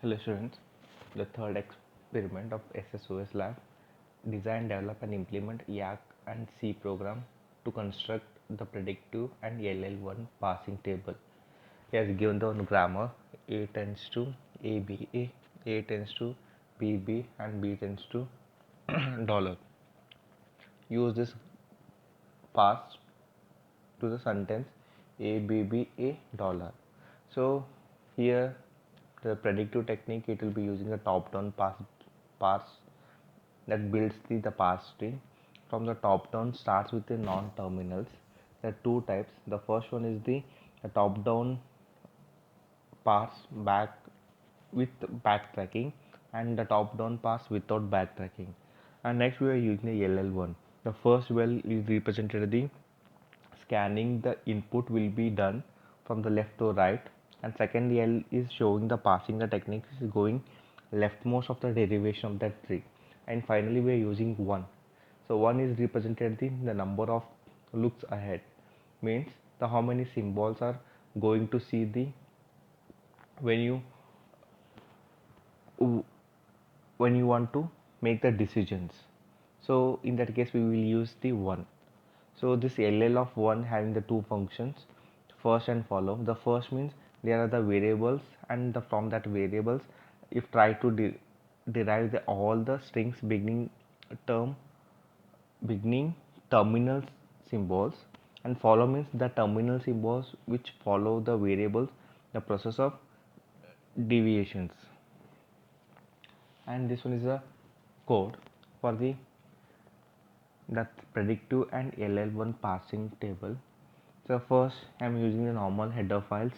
Hello students, the third experiment of SSOS lab, design, develop and implement YAC and C program to construct the predictive and LL1 passing table. He has given the grammar A tends to ABA, A tends to BB and B tends to dollar. Use this pass to the sentence ABBA dollar. So here the predictive technique, it will be using a top down parse that builds the parse tree. From the top down starts with the non terminals. There are two types. The first one is the top down parse back with backtracking, and the top down parse without backtracking. And next we are using the LL1. The first well is represented the scanning the input will be done from the left to right, and second L is showing the passing the techniques is going leftmost of the derivation of that tree, and finally we are using 1. So 1 is represented in the number of looks ahead, means the how many symbols are going to see the when you when you want to make the decisions. So in that case we will use the 1. So this LL of 1 having the two functions, first and follow. The first means there are the variables, and from that variables if try to derive all the strings beginning terminal symbols, and follow means the terminal symbols which follow the variables, the process of deviations. And this one is a code for the that predictive and LL1 passing table. So first I'm using the normal header files,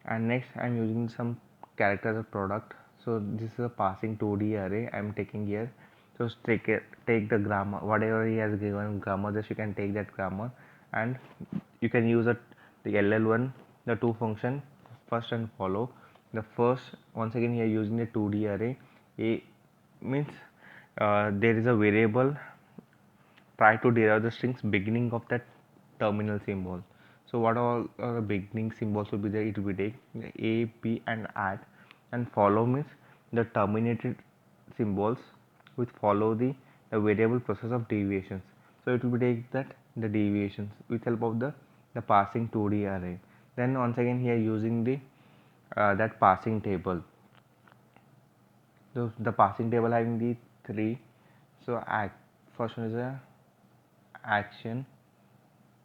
and next I'm using some character as a product. So this is a passing 2D array I'm taking here. So take the grammar, whatever he has given grammar, just you can take that grammar, and you can use the LL1, the two function first and follow. The first, once again here using the 2D array. A means there is a variable, try to derive the strings beginning of that terminal symbol. So what all the beginning symbols will be there? It will be take A, B and add, and follow means the terminated symbols which follow the variable process of deviations. So it will be take that the deviations with help of the passing 2D array. Then once again here using the that passing table. So the passing table having the three. So first one is a action,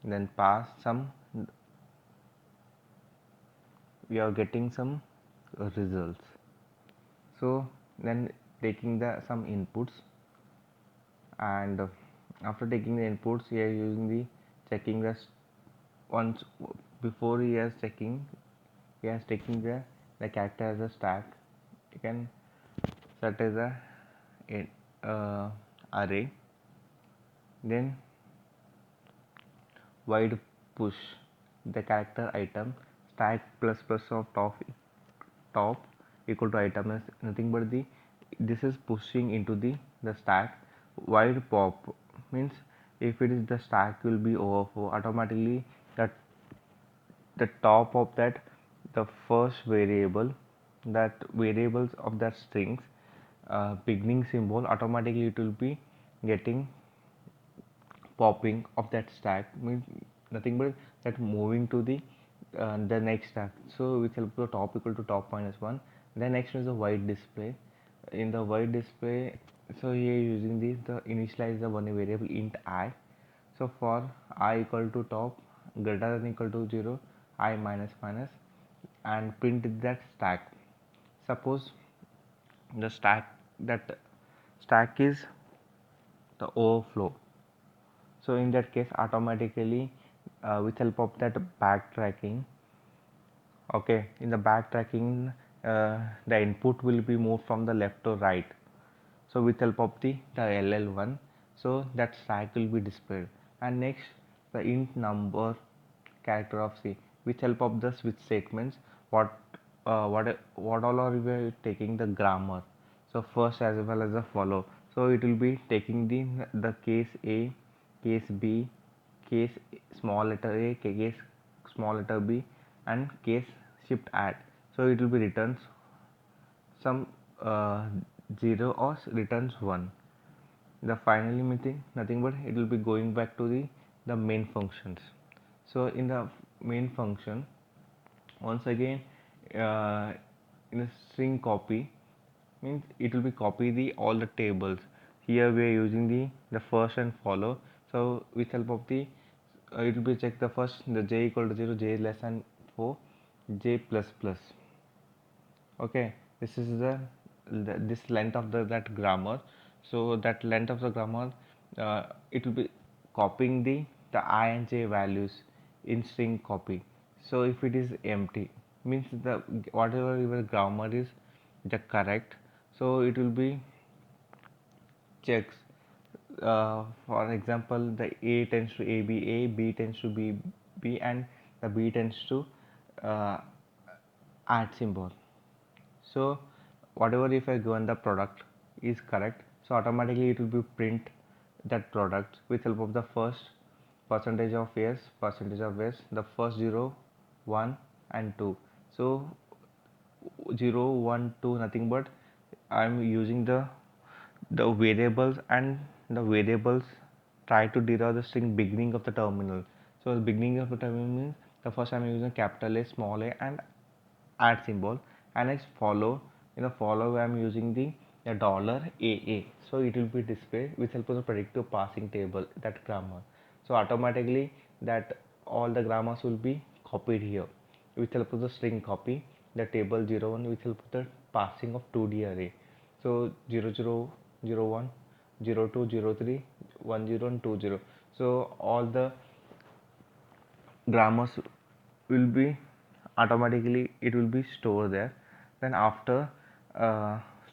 then pass some, we are getting some results. So then taking the some inputs, and after taking the inputs he is using the checking the once before he is checking, he is taking the character as a stack. You can set as a array, then wide push the character item stack plus plus of top equal to item is nothing but the this is pushing into the stack. Wide pop means if it is the stack will be overflow automatically, that the top of that the first variable, that variables of that strings beginning symbol, automatically it will be getting popping of that stack, means nothing but that moving to the next stack. So with help of top equal to top minus 1. Then next is the white display. In the white display, so here using the initialize the one variable int I. So for I equal to top greater than equal to 0, I minus minus, and print that stack. Suppose the stack is the overflow. So in that case automatically with help of that backtracking, okay, in the backtracking the input will be moved from the left to right. So with help of the LL1, so that stack will be displayed. And next the int number character of C, with help of the switch statements, what all are we taking the grammar. So first as well as the follow, so it will be taking the case A, case B, case small letter A, case small letter B, and case shift add. So it will be returns some 0 or returns 1. The finally meeting nothing but it will be going back to the main functions. So in the main function, once again, uh, in a string copy means it will be copy the all the tables. Here we are using the first and follow. So with help of the it will be check the first, the j equal to 0, j less than 4, j plus plus. Okay, this is the this length of that grammar. So that length of the grammar, it will be copying the I and j values in string copy. So if it is empty, means the whatever your grammar is the correct, so it will be checks. For example, the A tends to A, B tends to B, and the B tends to uh, add symbol. So whatever if I given the product is correct, so automatically it will be print that product with help of the first percentage of yes, percentage of yes, the first 0, 1 and 2. So 0, 1, 2 nothing but I am using the variables, and the variables try to derive the string beginning of the terminal. So the beginning of the terminal means the first I'm using capital A, small a and add symbol, and I follow, in the follow I'm using the dollar $AA. So it will be displayed with help of the predictive passing table, that grammar. So automatically that all the grammars will be copied here with help of the string copy, the table 01 with help of the passing of 2D array. So 0001, 02, 03, 10 and 20. So all the grammars will be automatically it will be stored there. Then after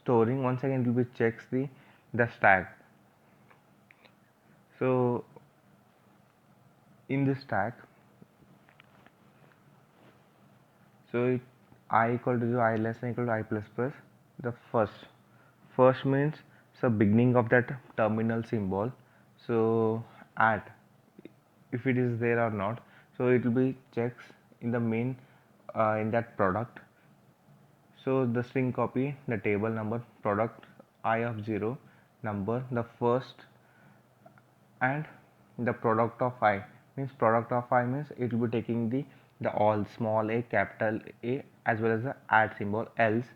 storing, once again it will be checks the stack. So in the stack, so it, I equal to 0, I less than equal to I plus plus, the first means the beginning of that terminal symbol. So at, if it is there or not, so it will be checks in the main in that product. So the string copy, the table number, product I of 0, number, the first, and the product of I, means product of I means it will be taking the all small a, capital A, as well as the add symbol else.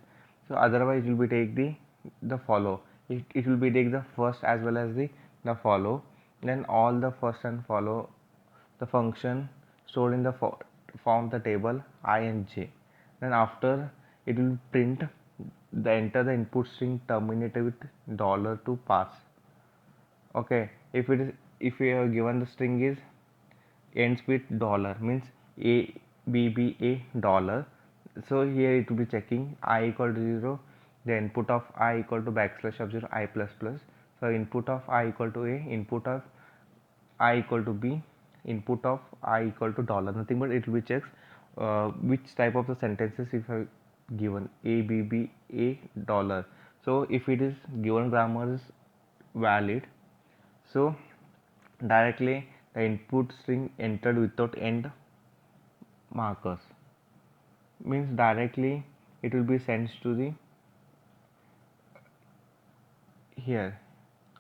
So otherwise it will be take the follow, it will be take the first as well as the follow. Then all the first and follow, the function stored in the form the table I and j. Then after it will print the enter the input string terminated with dollar to pass. Okay, if it is, if you have given the string is ends with dollar, means a b b a dollar, so here it will be checking I equal to 0, the input of I equal to backslash of 0, I plus plus. So input of I equal to a, input of I equal to b, input of I equal to dollar, nothing but it will be checks which type of the sentences if I given a b b a dollar. So if it is given grammar is valid, so directly the input string entered without end markers, means directly it will be sent to the here.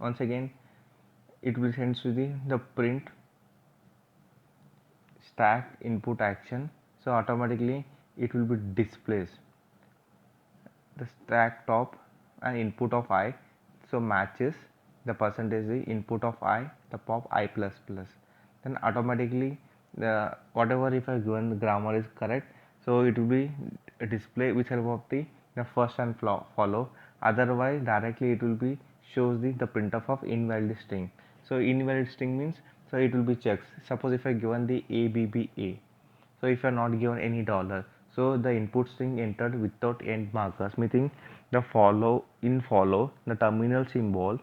Once again it will send to the print stack input action. So automatically it will be displays the stack top and input of I, so matches the percentage the input of I, the pop I plus plus. Then automatically the whatever if I given the grammar is correct, so it will be a display with help of the first and follow. Otherwise directly it will be shows the printf of invalid string. So invalid string means, so it will be checks, suppose if I given the ABBA, so if you are not given any dollar, so the input string entered without end markers, meaning the follow in follow the terminal symbol,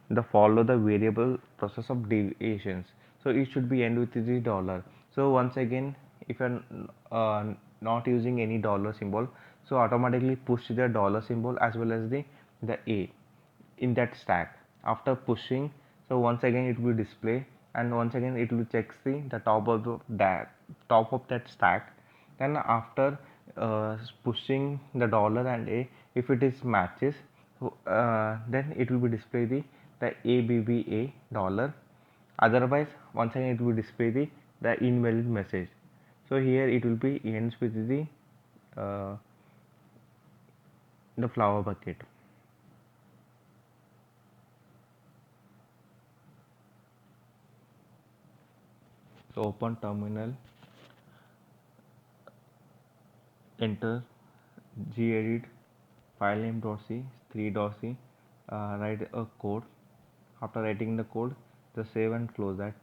the follow the variable process of deviations. So it should be end with the dollar. So once again, if you are not using any dollar symbol, so automatically push the dollar symbol as well as the A in that stack. After pushing, so once again it will display, and once again it will check the top of that stack. Then after pushing the dollar and A. If it is matches, then it will be display the ABBA dollar. Otherwise, once again it will display the invalid message. So here it will be ends with uh, the flower bucket. So open terminal, enter gedit filename.c 3.c, write a code. After writing the code, just save and close that.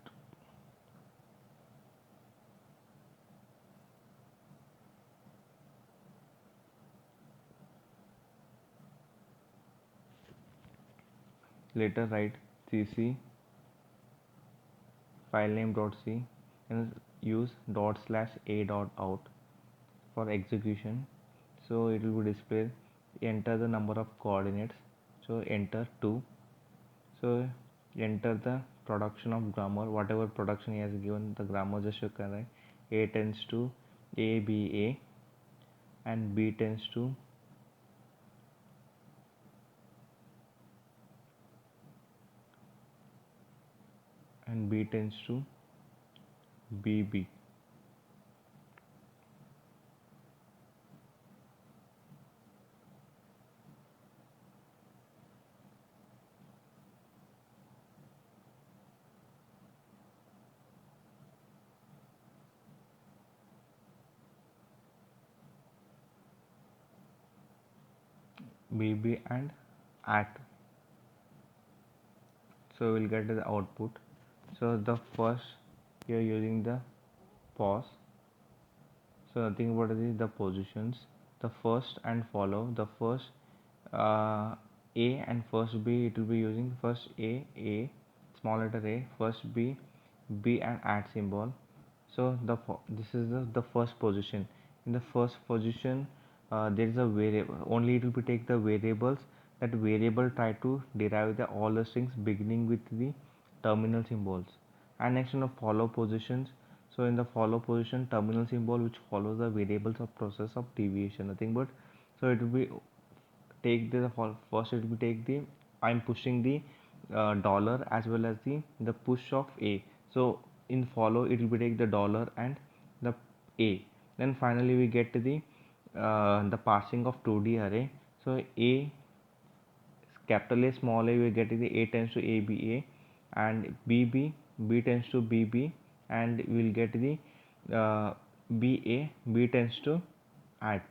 Later write cc filename.c and use /a.out for execution. So it will be displayed. Enter the number of coordinates. So enter 2. So enter the production of grammar, whatever production he has given the grammar, just you can write A tends to ABA and B tends to BB. BB and at. So we'll get the output. So the first, you're using the pause. So nothing but the positions, the first and follow, the first A and first B, it will be using first A, small letter A, first B and add symbol. So this is the first position. In the first position, there is a variable. Only it will be take the variables. That variable try to derive all the strings beginning with the terminal symbols. And next in the follow positions. So in the follow position, terminal symbol which follows the variables of process of deviation. Nothing but, so it will be take the first it will take the, I'm pushing the dollar as well as the push of A. So in follow it will be take the dollar and the A. Then finally we get to the parsing of 2D array. So A, capital A, small a, we get the A tends to ABA and B tends to BB, and we will get the BA, B tends to at.